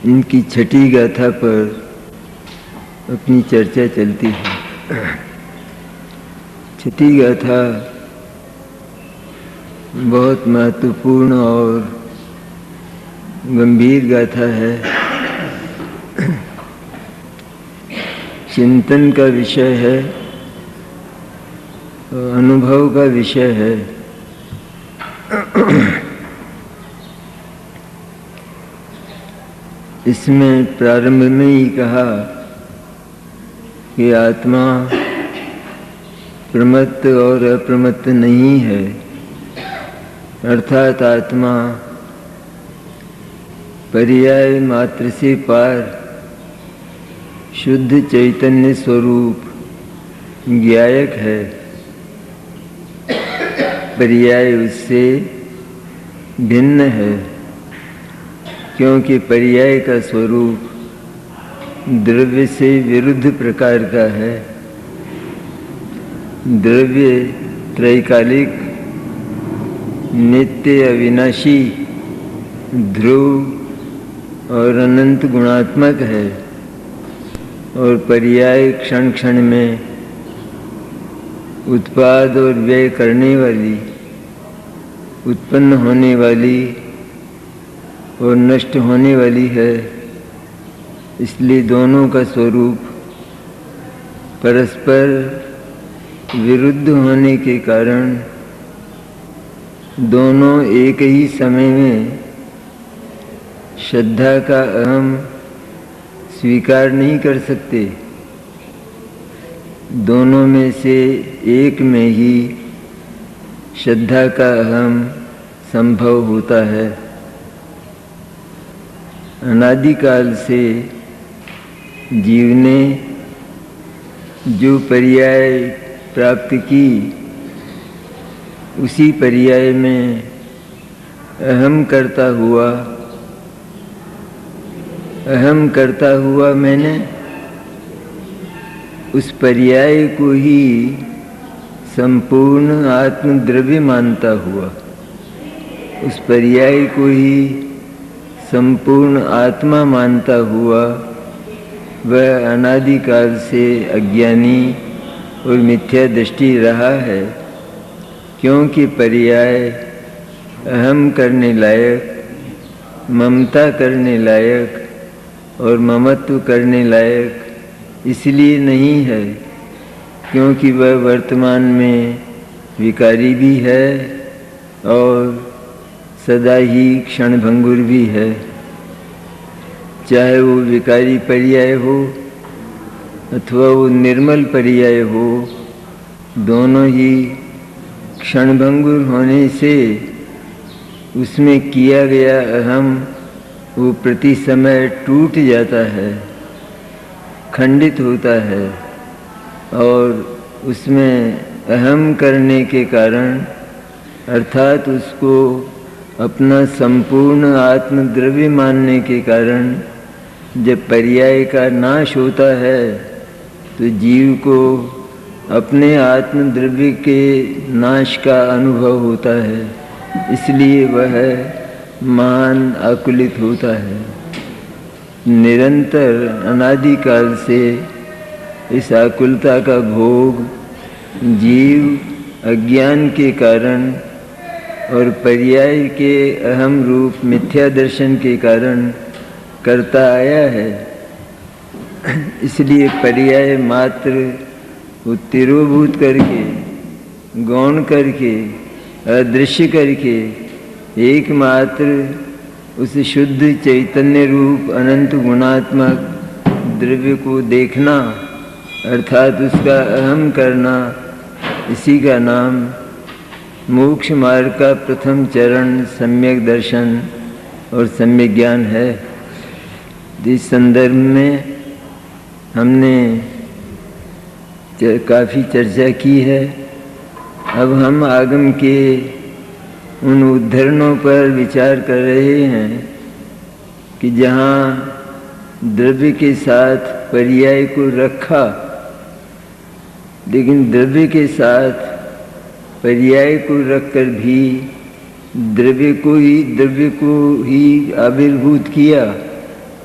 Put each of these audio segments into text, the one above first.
इनकी छठी गाथा पर अपनी चर्चा चलती है। छठी गाथा बहुत महत्वपूर्ण और गंभीर गाथा है। चिंतन का विषय है, अनुभव का विषय है। इसमें प्रारंभ में ही कहा कि आत्मा प्रमत्त और अप्रमत्त नहीं है, अर्थात आत्मा पर्याय मात्र से पार शुद्ध चैतन्य स्वरूप ज्ञायक है। पर्याय उससे भिन्न है, क्योंकि पर्याय का स्वरूप द्रव्य से विरुद्ध प्रकार का है। द्रव्य त्रैकालिक, नित्य, अविनाशी, ध्रुव और अनंत गुणात्मक है, और पर्याय क्षण क्षण में उत्पाद और व्यय करने वाली, उत्पन्न होने वाली और नष्ट होने वाली है। इसलिए दोनों का स्वरूप परस्पर विरुद्ध होने के कारण दोनों एक ही समय में श्रद्धा का अहम स्वीकार नहीं कर सकते। दोनों में से एक में ही श्रद्धा का अहम संभव होता है। अनादिकाल से जीव ने जो पर्याय प्राप्त की, उसी पर्याय में अहम करता हुआ मैंने उस पर्याय को ही संपूर्ण आत्मद्रव्य मानता हुआ, उस पर्याय को ही संपूर्ण आत्मा मानता हुआ वह अनादिकाल से अज्ञानी और मिथ्या दृष्टि रहा है। क्योंकि पर्याय अहम करने लायक, ममता करने लायक और ममत्व करने लायक इसलिए नहीं है क्योंकि वह वर्तमान में विकारी भी है और सदा ही क्षणभंगुर भी है। चाहे वो विकारी पर्याय हो अथवा वो निर्मल पर्याय हो, दोनों ही क्षणभंगुर होने से उसमें किया गया अहम वो प्रति समय टूट जाता है, खंडित होता है, और उसमें अहम करने के कारण अर्थात उसको अपना संपूर्ण आत्मद्रव्य मानने के कारण जब पर्याय का नाश होता है तो जीव को अपने आत्मद्रव्य के नाश का अनुभव होता है। इसलिए वह महान आकुलित होता है। निरंतर अनादिकाल से इस आकुलता का भोग जीव अज्ञान के कारण और पर्याय के अहम रूप मिथ्या दर्शन के कारण करता आया है। इसलिए पर्याय मात्र तिरोभूत करके, गौण करके, अदृश्य करके एकमात्र उस शुद्ध चैतन्य रूप अनंत गुणात्मक द्रव्य को देखना अर्थात उसका अहम करना, इसी का नाम मोक्ष मार्ग का प्रथम चरण सम्यक दर्शन और सम्यक ज्ञान है। इस संदर्भ में हमने काफ़ी चर्चा की है। अब हम आगम के उन उद्धरणों पर विचार कर रहे हैं कि जहाँ द्रव्य के साथ पर्याय को रखा, लेकिन द्रव्य के साथ पर्याय को रखकर भी द्रव्य को ही आविर्भूत किया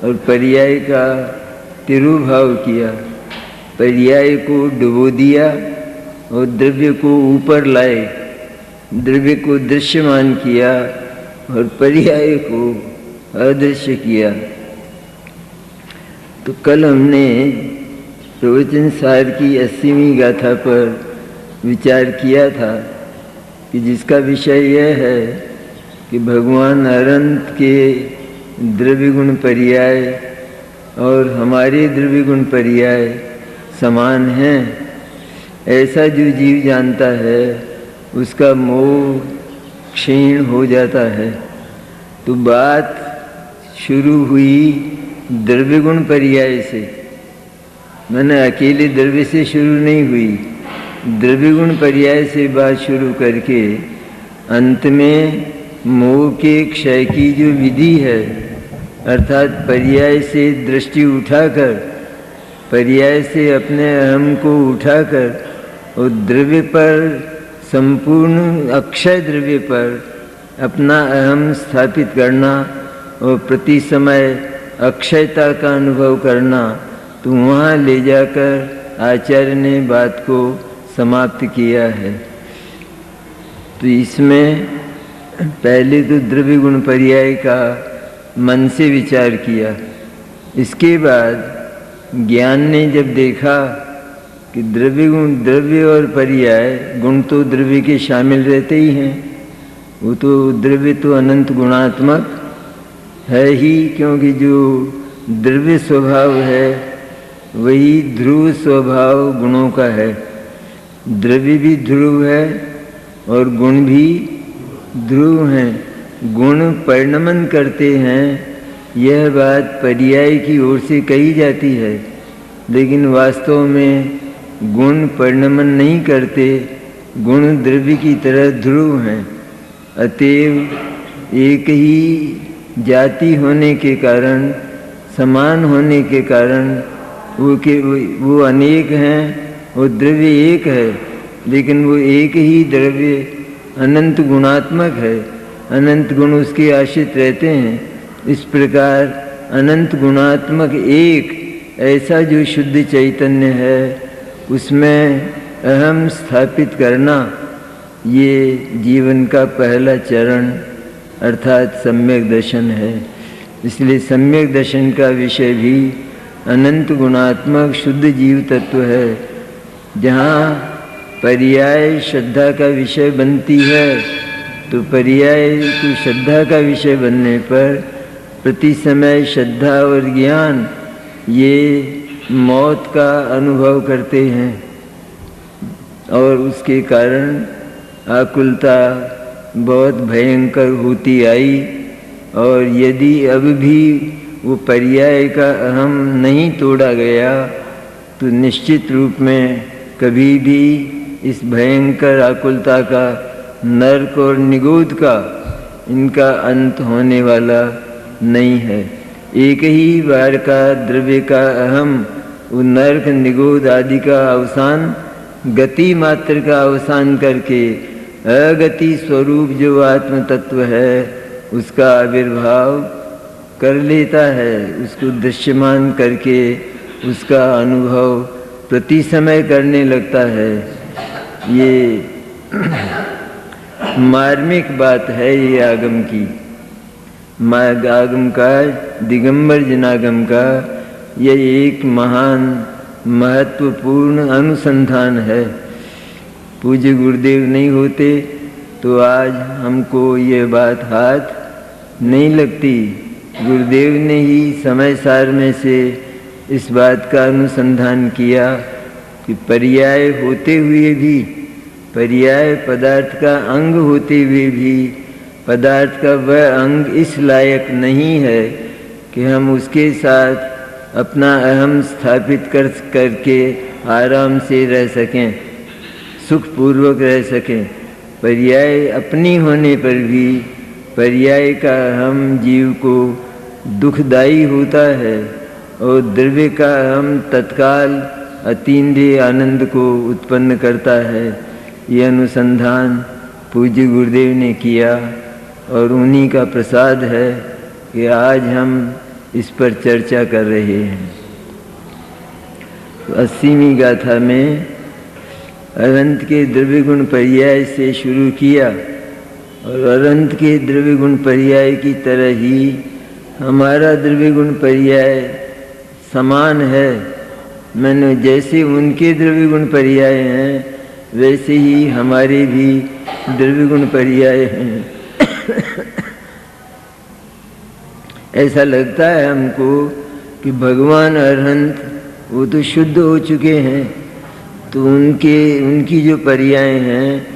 और पर्याय का तिरुभाव किया। पर्याय को डुबो दिया और द्रव्य को ऊपर लाए, द्रव्य को दृश्यमान किया और पर्याय को अदृश्य किया। तो कल हमने प्रवचन सार की 80वीं गाथा पर विचार किया था कि जिसका विषय यह है कि भगवान अनंत के द्रव्य गुण पर्याय और हमारे द्रव्य गुण पर्याय समान हैं। ऐसा जो जीव जानता है उसका मोह क्षीण हो जाता है। तो बात शुरू हुई द्रव्य गुण पर्याय से, मैंने अकेले द्रव्य से शुरू नहीं हुई, द्रव्य गुण पर्याय से बात शुरू करके अंत में मोह के क्षय की जो विधि है, अर्थात पर्याय से दृष्टि उठाकर, पर्याय से अपने अहम को उठाकर और द्रव्य पर, संपूर्ण अक्षय द्रव्य पर अपना अहम स्थापित करना और प्रति समय अक्षयता का अनुभव करना, तो वहाँ ले जाकर आचार्य ने बात को समाप्त किया है। तो इसमें पहले तो द्रव्य गुण पर्याय का मन से विचार किया। इसके बाद ज्ञान ने जब देखा कि द्रव्य गुण, द्रव्य और पर्याय गुण तो द्रव्य के शामिल रहते ही हैं, वो तो द्रव्य तो अनंत गुणात्मक है ही, क्योंकि जो द्रव्य स्वभाव है वही ध्रुव स्वभाव गुणों का है। द्रव्य भी ध्रुव है और गुण भी ध्रुव हैं। गुण परिणमन करते हैं, यह बात पर्याय की ओर से कही जाती है, लेकिन वास्तव में गुण परिणमन नहीं करते, गुण द्रव्य की तरह ध्रुव हैं। अतएव एक ही जाति होने के कारण, समान होने के कारण वो अनेक हैं और द्रव्य एक है, लेकिन वो एक ही द्रव्य अनंत गुणात्मक है, अनंत गुण उसके आश्रित रहते हैं। इस प्रकार अनंत गुणात्मक एक ऐसा जो शुद्ध चैतन्य है, उसमें अहम स्थापित करना, ये जीवन का पहला चरण अर्थात सम्यक दर्शन है। इसलिए सम्यक दर्शन का विषय भी अनंत गुणात्मक शुद्ध जीव तत्व है। जहाँ पर्याय श्रद्धा का विषय बनती है, तो पर्याय को श्रद्धा का विषय बनने पर प्रति समय श्रद्धा और ज्ञान ये मौत का अनुभव करते हैं और उसके कारण आकुलता बहुत भयंकर होती आई। और यदि अब भी वो पर्याय का अहम नहीं तोड़ा गया, तो निश्चित रूप में कभी भी इस भयंकर आकुलता का, नरक और निगोद का, इनका अंत होने वाला नहीं है। एक ही बार का द्रव्य का अहम वो नरक निगोद आदि का अवसान, गति मात्र का अवसान करके अगति स्वरूप जो आत्म तत्व है उसका आविर्भाव कर लेता है। उसको दृश्यमान करके उसका अनुभव प्रति समय करने लगता है। ये मार्मिक बात है ये आगम की, आगम का, दिगंबर जनागम का यह एक महान महत्वपूर्ण अनुसंधान है। पूज्य गुरुदेव नहीं होते तो आज हमको ये बात हाथ नहीं लगती। गुरुदेव ने ही समय सार में से इस बात का अनुसंधान किया कि पर्याय होते हुए भी, पर्याय पदार्थ का अंग होते हुए भी, पदार्थ का वह अंग इस लायक नहीं है कि हम उसके साथ अपना अहम स्थापित करके आराम से रह सकें, सुखपूर्वक रह सकें। पर्याय अपनी होने पर भी पर्याय का अहम जीव को दुखदायी होता है और द्रव्य का अहम तत्काल अतीन्द्रिय आनंद को उत्पन्न करता है। ये अनुसंधान पूज्य गुरुदेव ने किया और उन्हीं का प्रसाद है कि आज हम इस पर चर्चा कर रहे हैं। तो 80वीं गाथा में अनंत के द्रव्य गुण पर्याय से शुरू किया और अनंत के द्रव्य गुण पर्याय की तरह ही हमारा द्रव्य गुण पर्याय समान है। मैंने जैसे उनके द्रव्य गुण पर्याय हैं वैसे ही हमारे भी द्रव्य गुण पर्याय हैं। ऐसा लगता है हमको कि भगवान अनंत वो तो शुद्ध हो चुके हैं, तो उनकी जो पर्याय हैं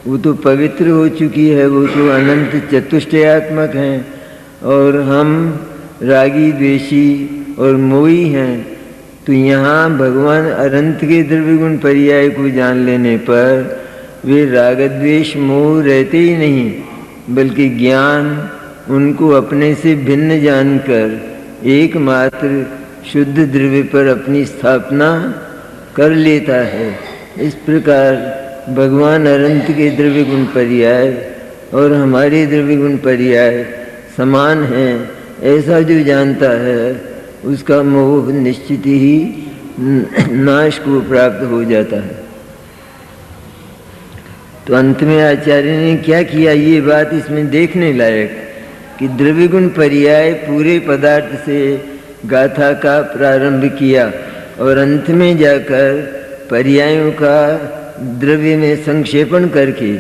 वो तो पवित्र हो चुकी है, वो तो अनंत चतुष्टयात्मक हैं, और हम रागी द्वेषी और मोही हैं। तो यहाँ भगवान अनंत के द्रव्य गुण पर्याय को जान लेने पर वे राग द्वेष मोह रहते ही नहीं, बल्कि ज्ञान उनको अपने से भिन्न जानकर एकमात्र शुद्ध द्रव्य पर अपनी स्थापना कर लेता है। इस प्रकार भगवान अनंत के द्रव्य गुण पर्याय और हमारे द्रव्य गुण पर्याय समान हैं, ऐसा जो जानता है उसका मोह निश्चित ही नाश को प्राप्त हो जाता है। तो अंत में आचार्य ने क्या किया, ये बात इसमें देखने लायक कि द्रव्य गुण पर्याय पूरे पदार्थ से गाथा का प्रारंभ किया और अंत में जाकर पर्यायों का द्रव्य में संक्षेपण करके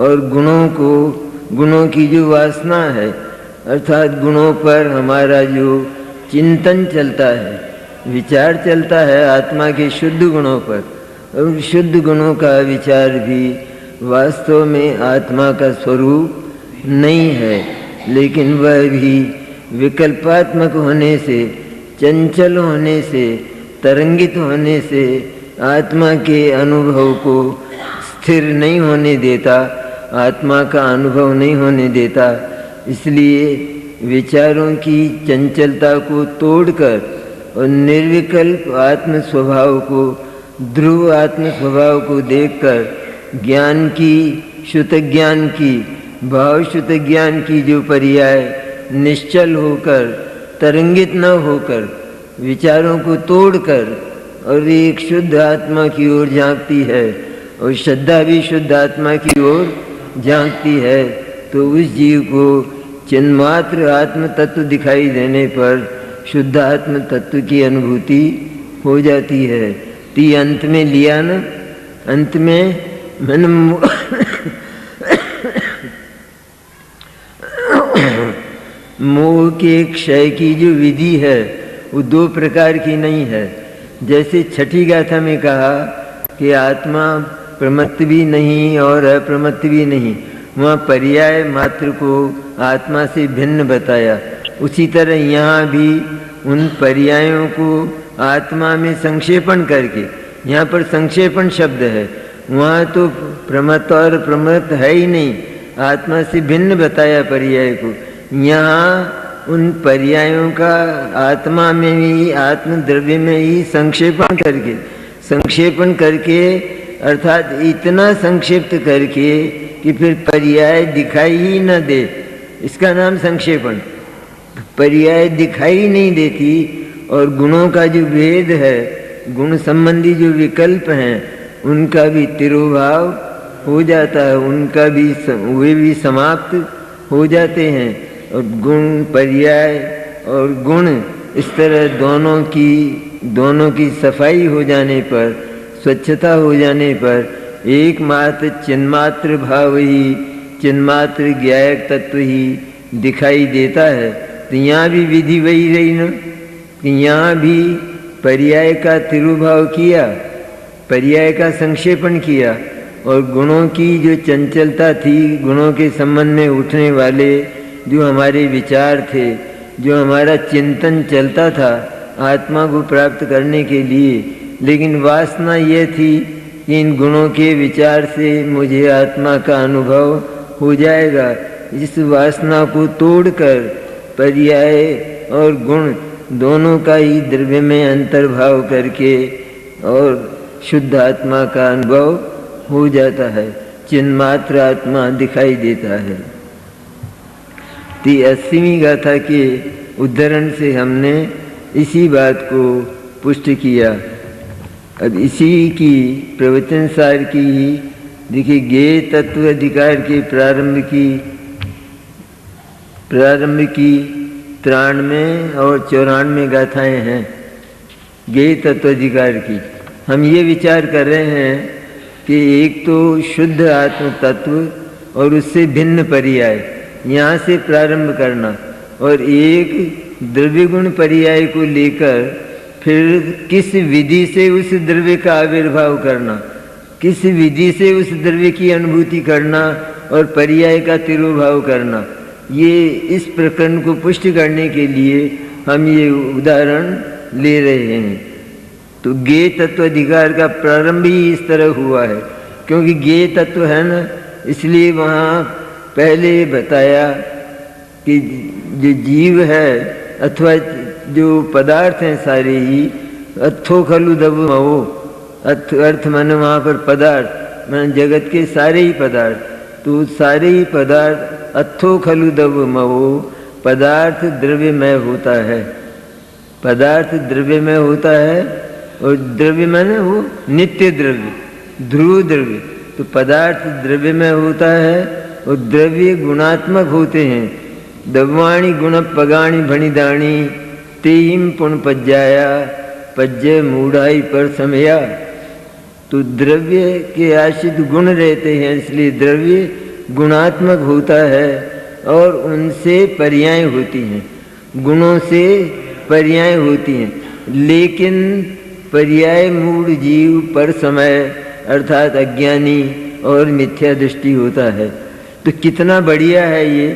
और गुणों की जो वासना है अर्थात गुणों पर हमारा जो चिंतन चलता है, विचार चलता है आत्मा के शुद्ध गुणों पर, और शुद्ध गुणों का विचार भी वास्तव में आत्मा का स्वरूप नहीं है, लेकिन वह भी विकल्पात्मक होने से, चंचल होने से, तरंगित होने से आत्मा के अनुभव को स्थिर नहीं होने देता, आत्मा का अनुभव नहीं होने देता। इसलिए विचारों की चंचलता को तोड़कर और निर्विकल्प आत्म स्वभाव को, ध्रुव आत्म स्वभाव को देखकर ज्ञान की, शुद्ध ज्ञान की, भाव शुद्ध ज्ञान की जो पर्याय निश्चल होकर, तरंगित न होकर, विचारों को तोड़कर और एक शुद्ध आत्मा की ओर झांकती है, और श्रद्धा भी शुद्ध आत्मा की ओर झांकती है, तो उस जीव को चिन्मात्र आत्म तत्व दिखाई देने पर शुद्ध आत्म तत्व की अनुभूति हो जाती है। ती अंत में लिया न, अंत में मैंने मोह के क्षय की जो विधि है वो दो प्रकार की नहीं है। जैसे छठी गाथा में कहा कि आत्मा प्रमत्त भी नहीं और अप्रमत्त भी नहीं, वहाँ पर्याय मात्र को आत्मा से भिन्न बताया। उसी तरह यहाँ भी उन पर्यायों को आत्मा में संक्षेपण करके, यहाँ पर संक्षेपण शब्द है, वहाँ तो प्रमत्त और प्रमत्त है ही नहीं, आत्मा से भिन्न बताया पर्याय को। यहाँ उन पर्यायों का आत्मा में ही, आत्म द्रव्य में ही संक्षेपण करके अर्थात इतना संक्षिप्त करके कि फिर पर्याय दिखाई ही न दे, इसका नाम संक्षेपण। पर्याय दिखाई नहीं देती और गुणों का जो भेद है, गुण संबंधी जो विकल्प हैं, उनका भी तिरोभाव हो जाता है, उनका भी वे भी समाप्त हो जाते हैं। और गुण पर्याय और गुण इस तरह दोनों की सफाई हो जाने पर, स्वच्छता हो जाने पर एकमात्र चिन्मात्र भाव ही, चिन्मात्र ज्ञायक तत्व ही दिखाई देता है। तो यहाँ भी विधि वही रही न कि यहाँ भी पर्याय का तिरुभाव किया, पर्याय का संक्षेपण किया, और गुणों की जो चंचलता थी, गुणों के संबंध में उठने वाले जो हमारे विचार थे, जो हमारा चिंतन चलता था आत्मा को प्राप्त करने के लिए, लेकिन वासना यह थी कि इन गुणों के विचार से मुझे आत्मा का अनुभव हो जाएगा। इस वासना को तोड़कर पर्याय और गुण दोनों का ही द्रव्य में अंतर्भाव करके और शुद्ध आत्मा का अनुभव हो जाता है, चिन्मात्र आत्मा दिखाई देता है। 80वीं गाथा के उद्धरण से हमने इसी बात को पुष्ट किया। अब इसी की प्रवचन सार की ही देखिए ज्ञेय तत्व अधिकार के प्रारंभ की 93 और 94 गाथाएं हैं ज्ञेय तत्व अधिकार की। हम ये विचार कर रहे हैं कि एक तो शुद्ध आत्म तत्व और उससे भिन्न पर्याय, यहाँ से प्रारंभ करना, और एक द्रव्य गुण पर्याय को लेकर फिर किस विधि से उस द्रव्य का आविर्भाव करना, किस विधि से उस द्रव्य की अनुभूति करना और पर्याय का तिरोभाव करना, ये इस प्रकरण को पुष्ट करने के लिए हम ये उदाहरण ले रहे हैं। तो ज्ञेय तत्व अधिकार का प्रारंभ ही इस तरह हुआ है, क्योंकि ज्ञेय तत्व है ना, इसलिए वहाँ पहले बताया कि जो जीव है अथवा जो पदार्थ हैं सारे ही अथो खलु दवमवो, अर्थ माने वहाँ पर पदार्थ माने जगत के सारे ही पदार्थ, तो सारे ही पदार्थ अथो खलु दवमवो, पदार्थ द्रव्यमय होता है, पदार्थ द्रव्यमय होता है, और द्रव्य माने वो नित्य द्रव्य, ध्रुव द्रव्य, तो पदार्थ द्रव्यमय होता है और द्रव्य गुणात्मक होते हैं। दवाणी गुण पगाणी भणिदाणी तेहिम पुण्य पज्जाया पज्जय मूढ़ाई पर समया। तो द्रव्य के आश्रित गुण रहते हैं, इसलिए द्रव्य गुणात्मक होता है और उनसे पर्याय होती हैं, गुणों से पर्याय होती हैं, लेकिन पर्याय मूढ़ जीव पर समय अर्थात अज्ञानी और मिथ्या दृष्टि होता है। तो कितना बढ़िया है ये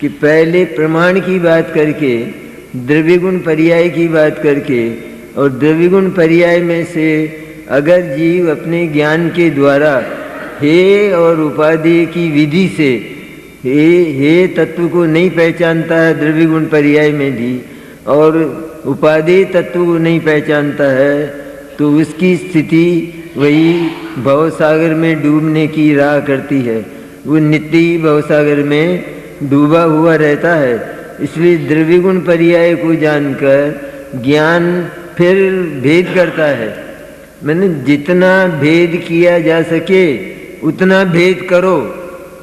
कि पहले प्रमाण की बात करके, द्रव्य गुण पर्याय की बात करके, और द्रव्य गुण पर्याय में से अगर जीव अपने ज्ञान के द्वारा हे और उपाधि की विधि से हे तत्व को नहीं पहचानता है द्रव्य गुण पर्याय में भी, और उपाधि तत्व को नहीं पहचानता है, तो उसकी स्थिति वही भवसागर में डूबने की राह करती है, वो नित्य ही भवसागर में डूबा हुआ रहता है। इसलिए द्रव्य गुण पर्याय को जानकर ज्ञान फिर भेद करता है, मैंने जितना भेद किया जा सके उतना भेद करो,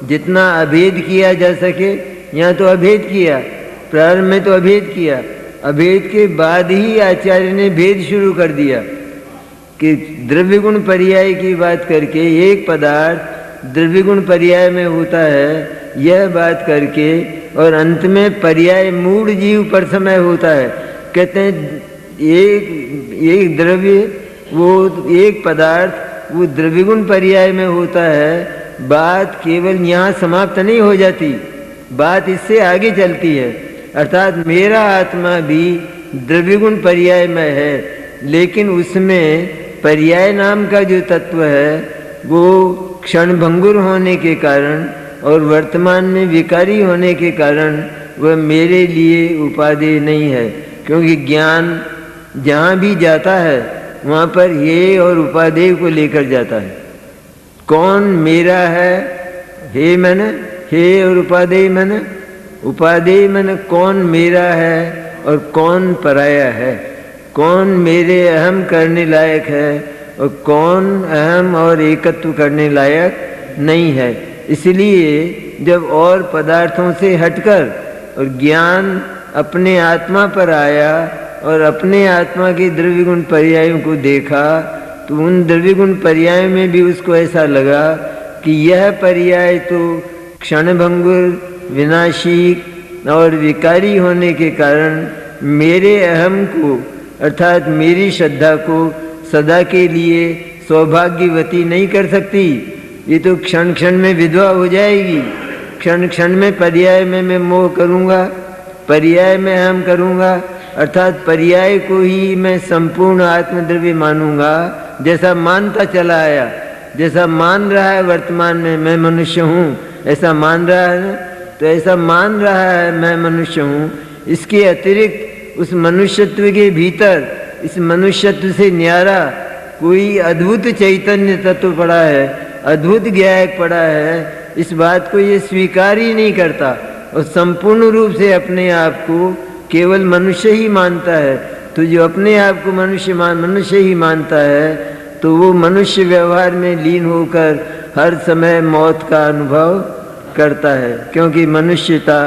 जितना अभेद किया जा सके, यहाँ तो अभेद किया, प्रारंभ में तो अभेद किया, अभेद के बाद ही आचार्य ने भेद शुरू कर दिया कि द्रव्य गुण पर्याय की बात करके एक पदार्थ द्रव्य गुण पर्याय में होता है यह बात करके, और अंत में पर्याय मूढ़ जीव पर समय होता है। कहते हैं एक द्रव्य वो एक पदार्थ वो द्रव्य गुण पर्याय में होता है, बात केवल यहाँ समाप्त नहीं हो जाती, बात इससे आगे चलती है, अर्थात मेरा आत्मा भी द्रव्य गुण पर्याय में है, लेकिन उसमें पर्याय नाम का जो तत्व है वो क्षणभंगुर होने के कारण और वर्तमान में विकारी होने के कारण वह मेरे लिए उपादेय नहीं है, क्योंकि ज्ञान जहाँ भी जाता है वहाँ पर हे और उपादेय को लेकर जाता है। कौन मेरा है, हे मैंने, हे और उपादेय मैंने, उपादेय मैंने कौन मेरा है और कौन पराया है, कौन मेरे अहम करने लायक है और कौन अहम और एकत्व करने लायक नहीं है। इसलिए जब और पदार्थों से हटकर और ज्ञान अपने आत्मा पर आया और अपने आत्मा के द्रव्य गुण पर्यायों को देखा, तो उन द्रव्य गुण पर्याय में भी उसको ऐसा लगा कि यह पर्याय तो क्षणभंगुर विनाशी और विकारी होने के कारण मेरे अहम को अर्थात मेरी श्रद्धा को सदा के लिए सौभाग्यवती नहीं कर सकती, ये तो क्षण क्षण में विधवा हो जाएगी, क्षण क्षण में पर्याय में मैं मोह करूँगा, पर्याय में अहम करूँगा, अर्थात पर्याय को ही मैं संपूर्ण आत्मद्रव्य मानूंगा, जैसा मानता चला आया, जैसा मान रहा है वर्तमान में मैं मनुष्य हूँ, ऐसा मान रहा है ना, तो ऐसा मान रहा है मैं मनुष्य हूँ। इसके अतिरिक्त उस मनुष्यत्व के भीतर, इस मनुष्यत्व से न्यारा कोई अद्भुत चैतन्य तत्व पड़ा है, अद्भुत ज्ञायक पड़ा है, इस बात को ये स्वीकार ही नहीं करता और संपूर्ण रूप से अपने आप को केवल मनुष्य ही मानता है। तो जो अपने आप को मनुष्य ही मानता है, तो वो मनुष्य व्यवहार में लीन होकर हर समय मौत का अनुभव करता है, क्योंकि मनुष्यता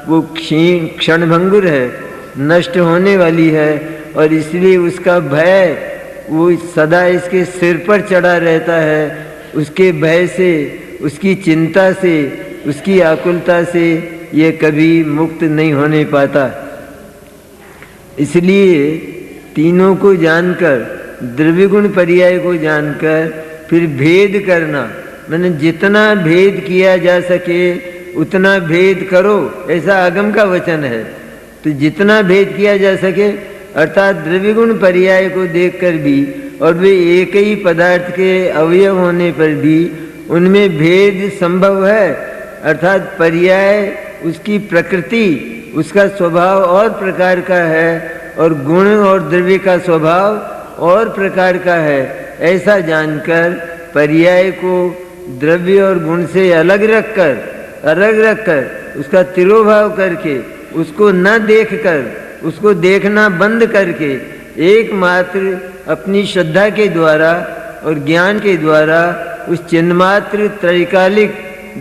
वो क्षणभंगुर है, नष्ट होने वाली है, और इसलिए उसका भय वो सदा इसके सिर पर चढ़ा रहता है। उसके भय से, उसकी चिंता से, उसकी आकुलता से ये कभी मुक्त नहीं होने पाता। इसलिए तीनों को जानकर, द्रव्यगुण पर्याय को जानकर फिर भेद करना, मैंने जितना भेद किया जा सके उतना भेद करो, ऐसा आगम का वचन है। तो जितना भेद किया जा सके, अर्थात द्रव्यगुण पर्याय को देखकर भी, और वे एक ही पदार्थ के अवयव होने पर भी उनमें भेद संभव है। अर्थात पर्याय उसकी प्रकृति, उसका स्वभाव और प्रकार का है, और गुण और द्रव्य का स्वभाव और प्रकार का है। ऐसा जानकर पर्याय को द्रव्य और गुण से अलग रखकर उसका तिरोभाव करके, उसको न देखकर, उसको देखना बंद करके, एकमात्र अपनी श्रद्धा के द्वारा और ज्ञान के द्वारा उस चिन्मात्र त्रैकालिक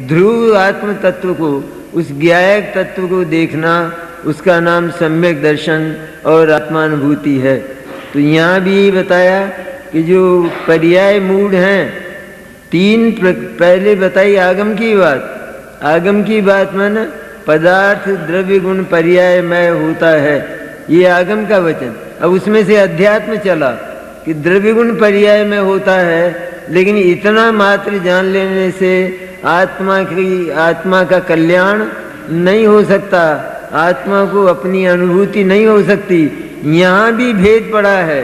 ध्रुव आत्म तत्व को, उस ज्ञायक तत्व को देखना, उसका नाम सम्यक दर्शन और आत्मानुभूति है। तो यहाँ भी बताया कि जो पर्याय मूढ़ हैं, तीन पहले बताई आगम की बात। आगम की बात माने पदार्थ द्रव्य गुण पर्याय में होता है, ये आगम का वचन। अब उसमें से अध्यात्म चला कि द्रव्य गुण पर्याय में होता है, लेकिन इतना मात्र जान लेने से आत्मा का कल्याण नहीं हो सकता, आत्मा को अपनी अनुभूति नहीं हो सकती। यहाँ भी भेद पड़ा है,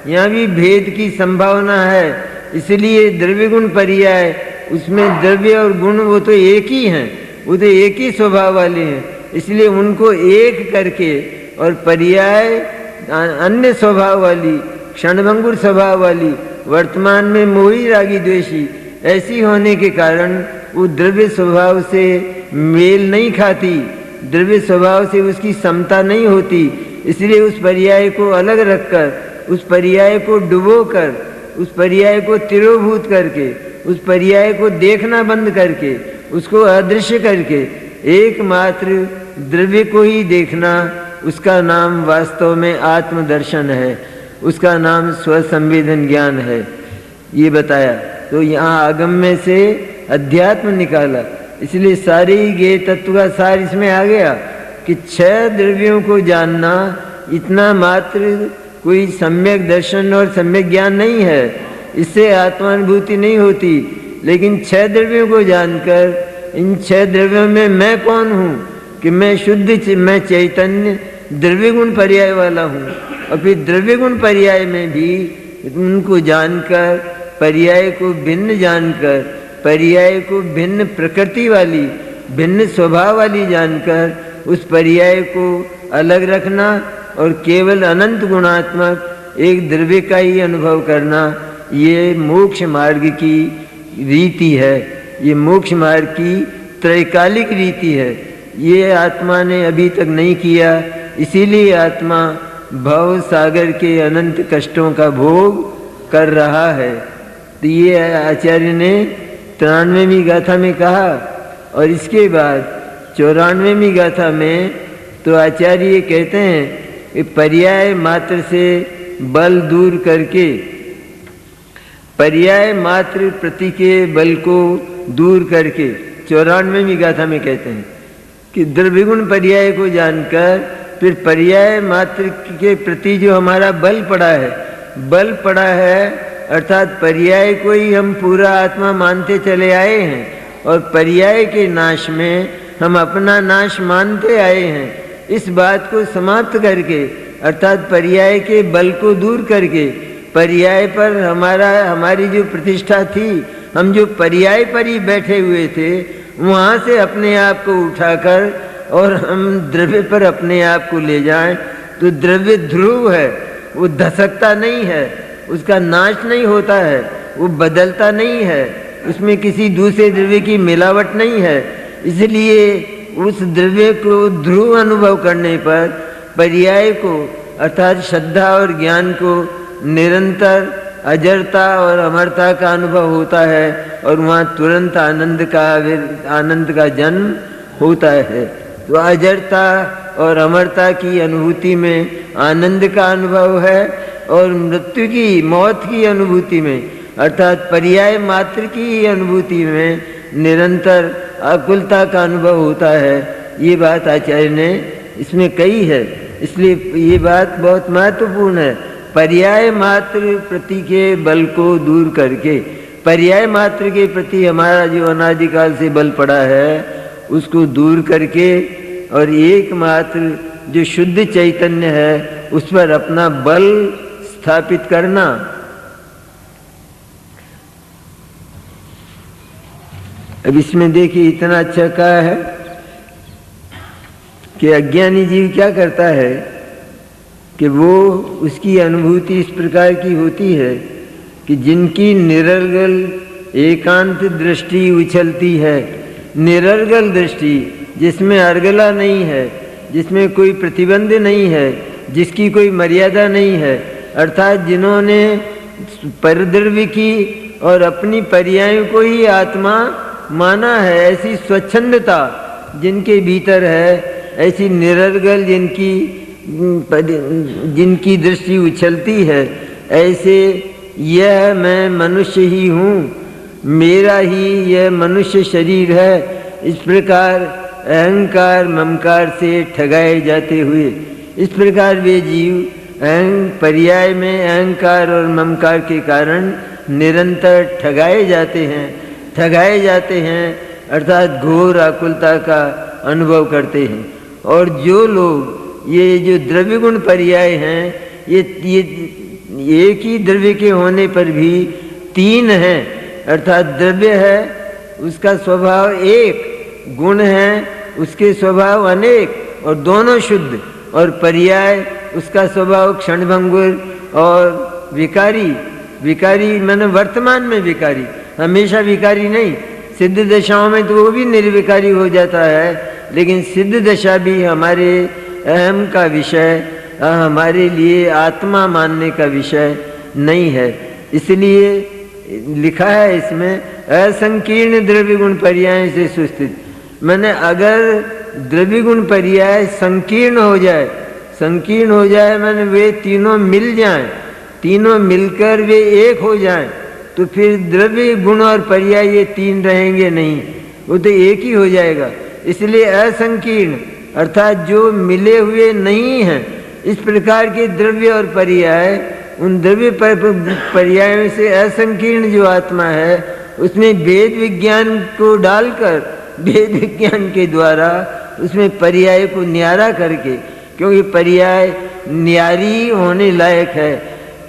यहाँ भी भेद की संभावना है। इसलिए द्रव्य गुण पर्याय, उसमें द्रव्य और गुण वो तो एक ही हैं, वो तो एक ही स्वभाव वाले हैं। इसलिए उनको एक करके, और पर्याय अन्य स्वभाव वाली, क्षणभंगुर स्वभाव वाली, वर्तमान में मोही रागी द्वेषी ऐसी होने के कारण वो द्रव्य स्वभाव से मेल नहीं खाती, द्रव्य स्वभाव से उसकी समता नहीं होती। इसलिए उस पर्याय को अलग रखकर, उस पर्याय को डुबोकर, उस पर्याय को तिरोभूत करके, उस पर्याय को देखना बंद करके, उसको अदृश्य करके एकमात्र द्रव्य को ही देखना, उसका नाम वास्तव में आत्मदर्शन है, उसका नाम स्वसंवेदन ज्ञान है। ये बताया। तो यहाँ आगम में से अध्यात्म निकाला, इसलिए सारे ज्ञेय तत्व का सार इसमें आ गया कि 6 द्रव्यों को जानना इतना मात्र कोई सम्यक दर्शन और सम्यक ज्ञान नहीं है, इससे आत्मानुभूति नहीं होती। लेकिन 6 द्रव्यों को जानकर, इन 6 द्रव्यों में मैं कौन हूँ कि मैं शुद्ध, मैं चैतन्य द्रव्य गुण पर्याय वाला हूँ। और फिर द्रव्य गुण पर्याय में भी उनको जानकर, पर्याय को भिन्न जानकर, पर्याय को भिन्न प्रकृति वाली, भिन्न स्वभाव वाली जानकर उस पर्याय को अलग रखना और केवल अनंत गुणात्मक एक द्रव्य का ही अनुभव करना, ये मोक्ष मार्ग की रीति है, ये मोक्ष मार्ग की त्रैकालिक रीति है। ये आत्मा ने अभी तक नहीं किया, इसीलिए आत्मा भव सागर के अनंत कष्टों का भोग कर रहा है। तो ये आचार्य ने 93वीं गाथा में कहा। और इसके बाद 94वीं गाथा में तो आचार्य कहते हैं कि पर्याय मात्र से बल दूर करके, पर्याय मात्र प्रति के बल को दूर करके 94वीं गाथा में कहते हैं कि द्रव्यगुण पर्याय को जानकर फिर पर्याय मात्र के प्रति जो हमारा बल पड़ा है, अर्थात पर्याय को ही हम पूरा आत्मा मानते चले आए हैं और पर्याय के नाश में हम अपना नाश मानते आए हैं। इस बात को समाप्त करके, अर्थात पर्याय के बल को दूर करके, पर्याय पर हमारी जो प्रतिष्ठा थी, हम जो पर्याय पर ही बैठे हुए थे, वहाँ से अपने आप को उठाकर और हम द्रव्य पर अपने आप को ले जाएं, तो द्रव्य ध्रुव है, वो धसकता नहीं है, उसका नाश नहीं होता है, वो बदलता नहीं है, उसमें किसी दूसरे द्रव्य की मिलावट नहीं है। इसलिए उस द्रव्य को ध्रुव अनुभव करने पर पर्याय को अर्थात श्रद्धा और ज्ञान को निरंतर अजरता और अमरता का अनुभव होता है और वहाँ तुरंत आनंद का जन्म होता है। तो अजरता और अमरता की अनुभूति में आनंद का अनुभव है और मृत्यु की मौत की अनुभूति में अर्थात पर्याय मात्र की अनुभूति में निरंतर आकुलता का अनुभव होता है। ये बात आचार्य ने इसमें कही है, इसलिए ये बात बहुत महत्वपूर्ण है। पर्याय मात्र प्रति के बल को दूर करके, पर्याय मात्र के प्रति हमारा जो अनादिकाल से बल पड़ा है उसको दूर करके और एकमात्र जो शुद्ध चैतन्य है उस पर अपना बल स्थापित करना। अब इसमें देखिए इतना अच्छा कहा है कि अज्ञानी जीव क्या करता है कि वो उसकी अनुभूति इस प्रकार की होती है कि जिनकी निरर्गल एकांत दृष्टि उछलती है, निरर्गल दृष्टि जिसमें अर्गला नहीं है, जिसमें कोई प्रतिबंध नहीं है, जिसकी कोई मर्यादा नहीं है, अर्थात जिन्होंने परद्रव्य की और अपनी पर्यायों को ही आत्मा माना है, ऐसी स्वच्छंदता जिनके भीतर है, ऐसी निरर्गल जिनकी दृष्टि उछलती है, ऐसे यह मैं मनुष्य ही हूँ, मेरा ही यह मनुष्य शरीर है, इस प्रकार अहंकार ममकार से ठगाए जाते हुए, इस प्रकार वे जीव पर्याय में अहंकार और ममकार के कारण निरंतर ठगाए जाते हैं अर्थात घोर आकुलता का अनुभव करते हैं। और जो लोग ये जो द्रव्य गुण पर्याय हैं, ये एक ही द्रव्य के होने पर भी तीन हैं, अर्थात द्रव्य है उसका स्वभाव एक, गुण है उसके स्वभाव अनेक और दोनों शुद्ध, और पर्याय उसका स्वभाव क्षणभंगुर और विकारी माने वर्तमान में विकारी, हमेशा विकारी नहीं। सिद्ध दशाओं में तो वो भी निर्विकारी हो जाता है, लेकिन सिद्ध दशा भी हमारे अहम का विषय, हमारे लिए आत्मा मानने का विषय नहीं है। इसलिए लिखा है इसमें असंकीर्ण द्रव्य गुण पर्याय से सुस्थित, मैंने अगर द्रव्य गुण पर्याय संकीर्ण हो जाए मैंने वे तीनों मिल जाएं, तीनों मिलकर वे एक हो जाएं, तो फिर द्रव्य गुण और पर्याय ये तीन रहेंगे नहीं, वो तो एक ही हो जाएगा। इसलिए असंकीर्ण अर्थात जो मिले हुए नहीं हैं, इस प्रकार के द्रव्य और पर्याय, उन द्रव्य पर्यायों से असंकीर्ण जो आत्मा है उसमें वेद विज्ञान को डालकर, वेद विज्ञान के द्वारा उसमें पर्याय को न्यारा करके, क्योंकि पर्याय न्यारी होने लायक है,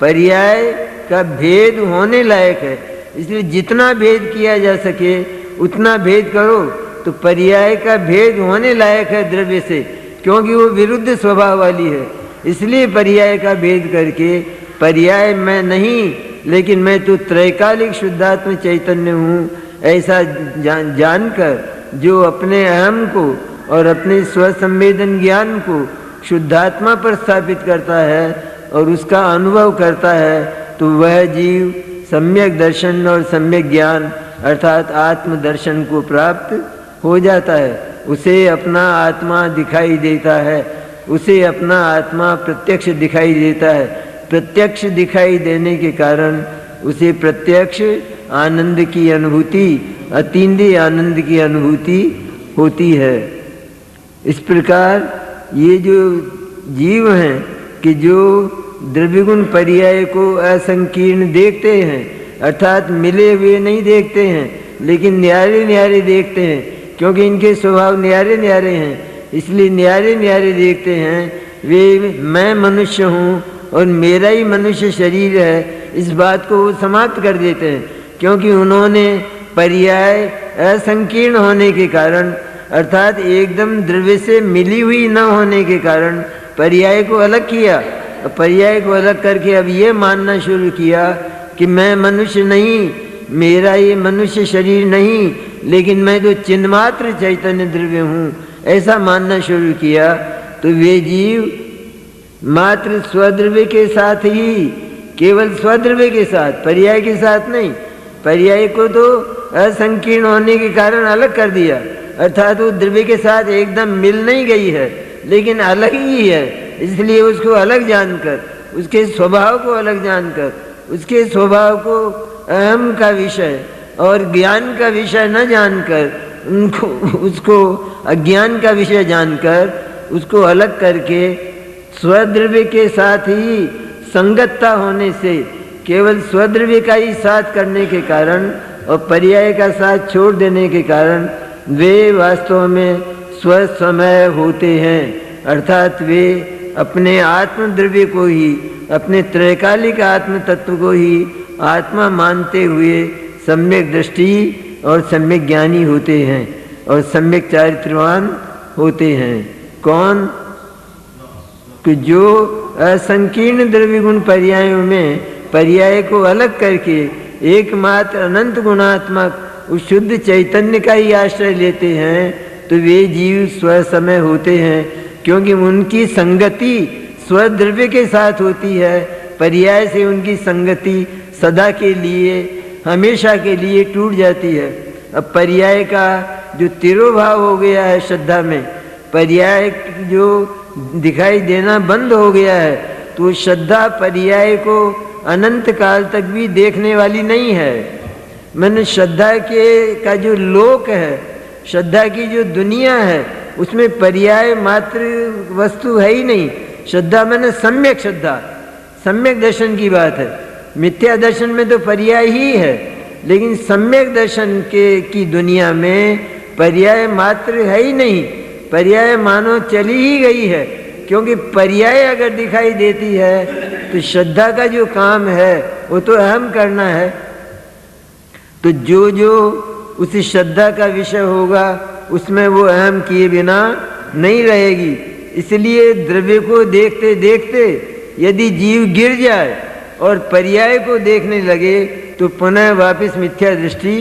पर्याय का भेद होने लायक है, इसलिए जितना भेद किया जा सके उतना भेद करो। तो पर्याय का भेद होने लायक है द्रव्य से, क्योंकि वो विरुद्ध स्वभाव वाली है, इसलिए पर्याय का भेद करके, पर्याय मैं नहीं लेकिन मैं तो त्रैकालिक शुद्धात्म चैतन्य हूँ, ऐसा जानकर जो अपने अहम को और अपने स्वसंवेदन ज्ञान को शुद्धात्मा पर स्थापित करता है और उसका अनुभव करता है, तो वह जीव सम्यक दर्शन और सम्यक ज्ञान अर्थात आत्म दर्शन को प्राप्त हो जाता है। उसे अपना आत्मा दिखाई देता है, उसे अपना आत्मा प्रत्यक्ष दिखाई देता है। प्रत्यक्ष दिखाई देने के कारण उसे प्रत्यक्ष आनंद की अनुभूति, अतीन्द्रिय आनंद की अनुभूति होती है। इस प्रकार ये जो जीव हैं कि जो द्रव्यगुण पर्याय को असंकीर्ण देखते हैं, अर्थात मिले हुए नहीं देखते हैं, लेकिन न्यारे न्यारे देखते हैं, क्योंकि इनके स्वभाव न्यारे न्यारे हैं, इसलिए न्यारे न्यारे देखते हैं। वे मैं मनुष्य हूँ और मेरा ही मनुष्य शरीर है, इस बात को वो समाप्त कर देते हैं, क्योंकि उन्होंने पर्याय असंकीर्ण होने के कारण अर्थात एकदम द्रव्य से मिली हुई न होने के कारण पर्याय को अलग किया। पर्याय को अलग करके अब ये मानना शुरू किया कि मैं मनुष्य नहीं, मेरा ये मनुष्य शरीर नहीं, लेकिन मैं तो चिन्मात्र चैतन्य द्रव्य हूँ, ऐसा मानना शुरू किया। तो वे जीव मात्र स्वद्रव्य के साथ ही, केवल स्वद्रव्य के साथ, पर्याय के साथ नहीं। पर्याय को तो असंकीर्ण होने के कारण अलग कर दिया, अर्थात वो द्रव्य के साथ एकदम मिल नहीं गई है, लेकिन अलग ही है। इसलिए उसको अलग जानकर, उसके स्वभाव को अलग जानकर, उसके स्वभाव को अहम का विषय और ज्ञान का विषय न जानकर, उनको उसको अज्ञान का विषय जानकर, उसको अलग करके स्वद्रव्य के साथ ही संगतता होने से, केवल स्वद्रव्य का ही साथ करने के कारण और पर्याय का साथ छोड़ देने के कारण वे वास्तव में स्वसमय होते हैं। अर्थात वे अपने आत्मद्रव्य को ही, अपने त्रैकालिक आत्म तत्व को ही आत्मा मानते हुए सम्यक दृष्टि और सम्यक ज्ञानी होते हैं और सम्यक चारित्रवान होते हैं। कौन? कि जो असंकीर्ण द्रव्य गुण पर्यायों में पर्याय को अलग करके एकमात्र अनंत गुणात्मक उस शुद्ध चैतन्य का ही आश्रय लेते हैं, तो वे जीव स्वसमय होते हैं, क्योंकि उनकी संगति स्वद्रव्य के साथ होती है। पर्याय से उनकी संगति सदा के लिए, हमेशा के लिए टूट जाती है। अब पर्याय का जो तिरोभाव हो गया है श्रद्धा में, पर्याय जो दिखाई देना बंद हो गया है, तो श्रद्धा पर्याय को अनंत काल तक भी देखने वाली नहीं है। मैंने श्रद्धा के का जो लोक है, श्रद्धा की जो दुनिया है, उसमें पर्याय मात्र वस्तु है ही नहीं। श्रद्धा मैंने सम्यक श्रद्धा, सम्यक दर्शन की बात है। मिथ्या दर्शन में तो पर्याय ही है, लेकिन सम्यक दर्शन की दुनिया में पर्याय मात्र है ही नहीं। पर्याय मानो चली ही गई है, क्योंकि पर्याय अगर दिखाई देती है तो श्रद्धा का जो काम है वो तो अहम करना है। तो जो जो उस श्रद्धा का विषय होगा उसमें वो अहम किए बिना नहीं रहेगी। इसलिए द्रव्य को देखते देखते यदि जीव गिर जाए और पर्याय को देखने लगे तो पुनः वापस मिथ्या दृष्टि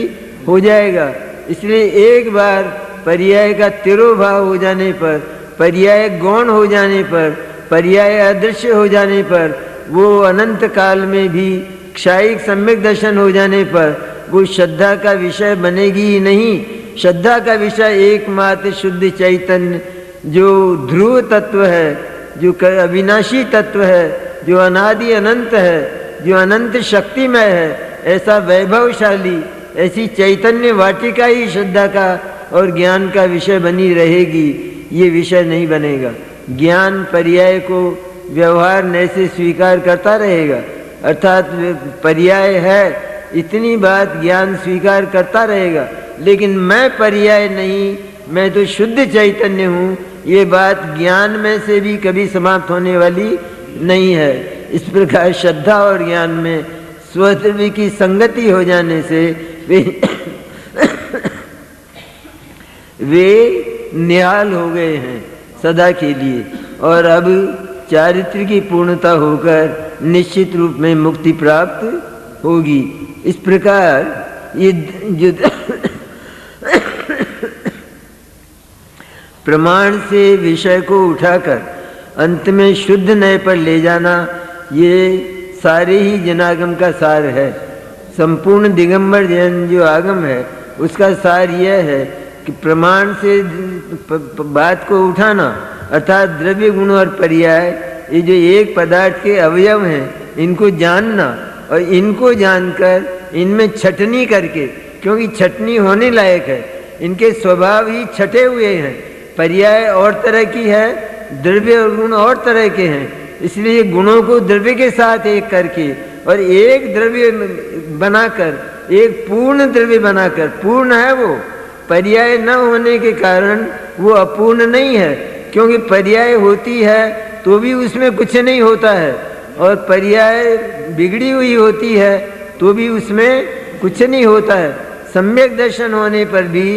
हो जाएगा। इसलिए एक बार पर्याय का तिरोभाव हो जाने पर, पर्याय गौण हो जाने पर, पर्याय अदृश्य हो जाने पर, वो अनंत काल में भी क्षायिक सम्यक दर्शन हो जाने पर वो श्रद्धा का विषय बनेगी ही नहीं। श्रद्धा का विषय एकमात्र शुद्ध चैतन्य, जो ध्रुव तत्व है, जो अविनाशी तत्व है, जो अनादि अनंत है, जो अनंत शक्तिमय है, ऐसा वैभवशाली, ऐसी चैतन्य वाटिका ही श्रद्धा का और ज्ञान का विषय बनी रहेगी। ये विषय नहीं बनेगा। ज्ञान पर्याय को व्यवहार नए से स्वीकार करता रहेगा, अर्थात पर्याय है इतनी बात ज्ञान स्वीकार करता रहेगा, लेकिन मैं पर्याय नहीं, मैं तो शुद्ध चैतन्य हूँ, ये बात ज्ञान में से भी कभी समाप्त होने वाली नहीं है। इस प्रकार श्रद्धा और ज्ञान में स्वद्रव्य की संगति हो जाने से वे निहाल हो गए हैं सदा के लिए, और अब चारित्र की पूर्णता होकर निश्चित रूप में मुक्ति प्राप्त होगी। इस प्रकार ये जो प्रमाण से विषय को उठाकर अंत में शुद्ध नए पर ले जाना, ये सारे ही जनागम का सार है। संपूर्ण दिगंबर जैन जो आगम है उसका सार यह है कि प्रमाण से बात को उठाना, अर्थात द्रव्य गुण और पर्याय, ये जो एक पदार्थ के अवयव हैं, इनको जानना और इनको जानकर इनमें छटनी करके, क्योंकि छटनी होने लायक है, इनके स्वभाव ही छटे हुए हैं। पर्याय और तरह की है, द्रव्य और गुण और तरह के हैं, इसलिए गुणों को द्रव्य के साथ एक करके और एक द्रव्य बनाकर, एक पूर्ण द्रव्य बनाकर, पूर्ण है वो, पर्याय न होने के कारण वो अपूर्ण नहीं है, क्योंकि पर्याय होती है तो भी उसमें कुछ नहीं होता है, और पर्याय बिगड़ी हुई होती है तो भी उसमें कुछ नहीं होता है। सम्यक दर्शन होने पर भी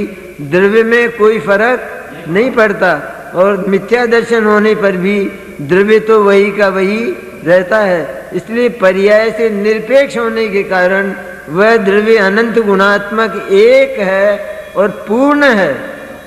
द्रव्य में कोई फर्क नहीं पड़ता, और मिथ्या दर्शन होने पर भी द्रव्य तो वही का वही रहता है। इसलिए पर्याय से निरपेक्ष होने के कारण वह द्रव्य अनंत गुणात्मक एक है और पूर्ण है।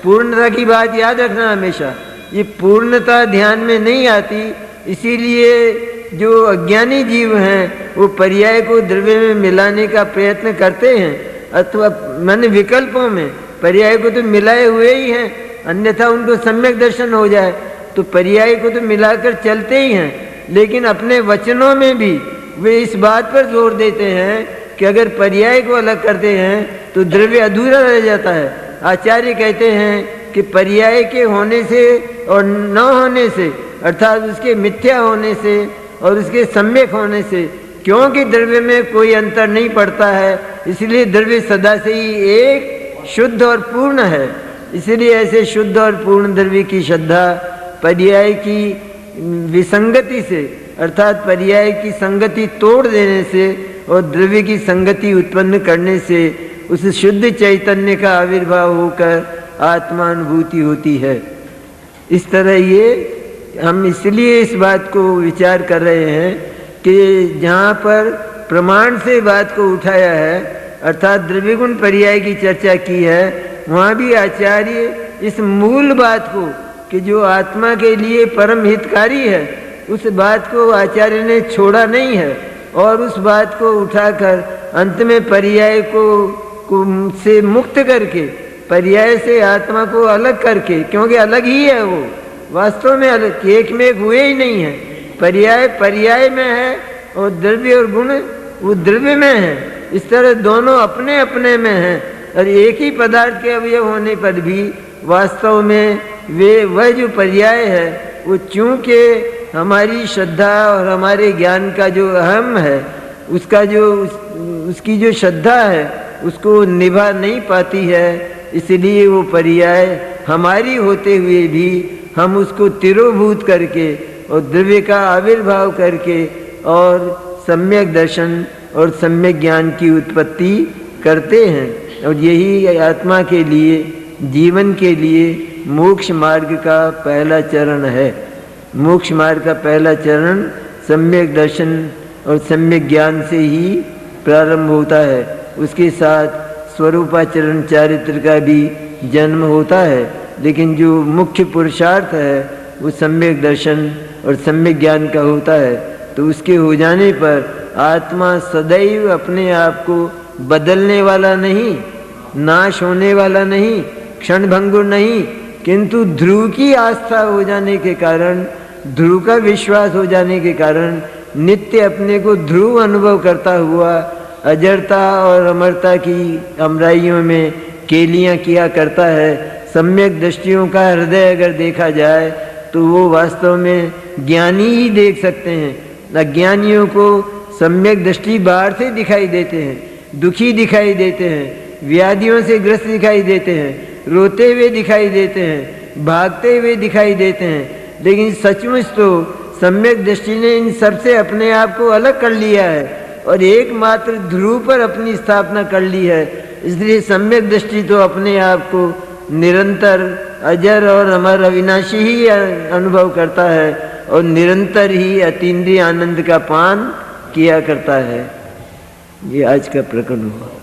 पूर्णता की बात याद रखना हमेशा, ये पूर्णता ध्यान में नहीं आती इसीलिए जो अज्ञानी जीव हैं वो पर्याय को द्रव्य में मिलाने का प्रयत्न करते हैं, अथवा मन विकल्पों में पर्याय को तो मिलाए हुए ही हैं, अन्यथा उनको सम्यक दर्शन हो जाए तो पर्याय को तो मिलाकर चलते ही हैं। लेकिन अपने वचनों में भी वे इस बात पर जोर देते हैं कि अगर पर्याय को अलग करते हैं तो द्रव्य अधूरा रह जाता है। आचार्य कहते हैं कि पर्याय के होने से और न होने से, अर्थात उसके मिथ्या होने से और उसके सम्यक होने से, क्योंकि द्रव्य में कोई अंतर नहीं पड़ता है, इसलिए द्रव्य सदा से ही एक शुद्ध और पूर्ण है। इसलिए ऐसे शुद्ध और पूर्ण द्रव्य की श्रद्धा पर्याय की विसंगति से, अर्थात पर्याय की संगति तोड़ देने से और द्रव्य की संगति उत्पन्न करने से उस शुद्ध चैतन्य का आविर्भाव होकर आत्मानुभूति होती है। इस तरह ये हम इसलिए इस बात को विचार कर रहे हैं कि जहाँ पर प्रमाण से बात को उठाया है, अर्थात द्रव्य गुण पर्याय की चर्चा की है, वहाँ भी आचार्य इस मूल बात को कि जो आत्मा के लिए परम हितकारी है, उस बात को आचार्य ने छोड़ा नहीं है और उस बात को उठाकर अंत में पर्याय को से मुक्त करके, पर्याय से आत्मा को अलग करके, क्योंकि अलग ही है वो, वास्तव में अलग, एक में एक हुए ही नहीं है। पर्याय पर्याय में है और द्रव्य और गुण वो द्रव्य में है। इस तरह दोनों अपने अपने में हैं और एक ही पदार्थ के अवयव होने पर भी वास्तव में वे वह जो पर्याय है वो चूँकि हमारी श्रद्धा और हमारे ज्ञान का जो अहम है, उसका जो उसकी जो श्रद्धा है उसको निभा नहीं पाती है, इसलिए वो पर्याय हमारी होते हुए भी हम उसको तिरोभूत करके और द्रव्य का आविर्भाव करके और सम्यक दर्शन और सम्यक ज्ञान की उत्पत्ति करते हैं। और यही आत्मा के लिए, जीवन के लिए मोक्ष मार्ग का पहला चरण है। मोक्ष मार्ग का पहला चरण सम्यक दर्शन और सम्यक ज्ञान से ही प्रारंभ होता है। उसके साथ स्वरूपाचरण चारित्र का भी जन्म होता है, लेकिन जो मुख्य पुरुषार्थ है वो सम्यक दर्शन और सम्यक ज्ञान का होता है। तो उसके हो जाने पर आत्मा सदैव अपने आप को बदलने वाला नहीं, नाश होने वाला नहीं, क्षणभंगुर नहीं, किंतु ध्रुव की आस्था हो जाने के कारण, ध्रुव का विश्वास हो जाने के कारण नित्य अपने को ध्रुव अनुभव करता हुआ अजरता और अमरता की अमराइयों में केलियां किया करता है। सम्यक दृष्टियों का हृदय अगर देखा जाए तो वो वास्तव में ज्ञानी ही देख सकते हैं। अज्ञानियों को सम्यक दृष्टि बाहर से दिखाई देते हैं, दुखी दिखाई देते हैं, व्याधियों से ग्रस्त दिखाई देते हैं, रोते हुए दिखाई देते हैं, भागते हुए दिखाई देते हैं, लेकिन सचमुच तो सम्यक दृष्टि ने इन सबसे अपने आप को अलग कर लिया है और एकमात्र ध्रुव पर अपनी स्थापना कर ली है। इसलिए सम्यक दृष्टि तो अपने आप को निरंतर अजर और अमर अविनाशी ही अनुभव करता है और निरंतर ही अतीन्द्रिय आनंद का पान किया करता है। ये आज का प्रकरण हुआ।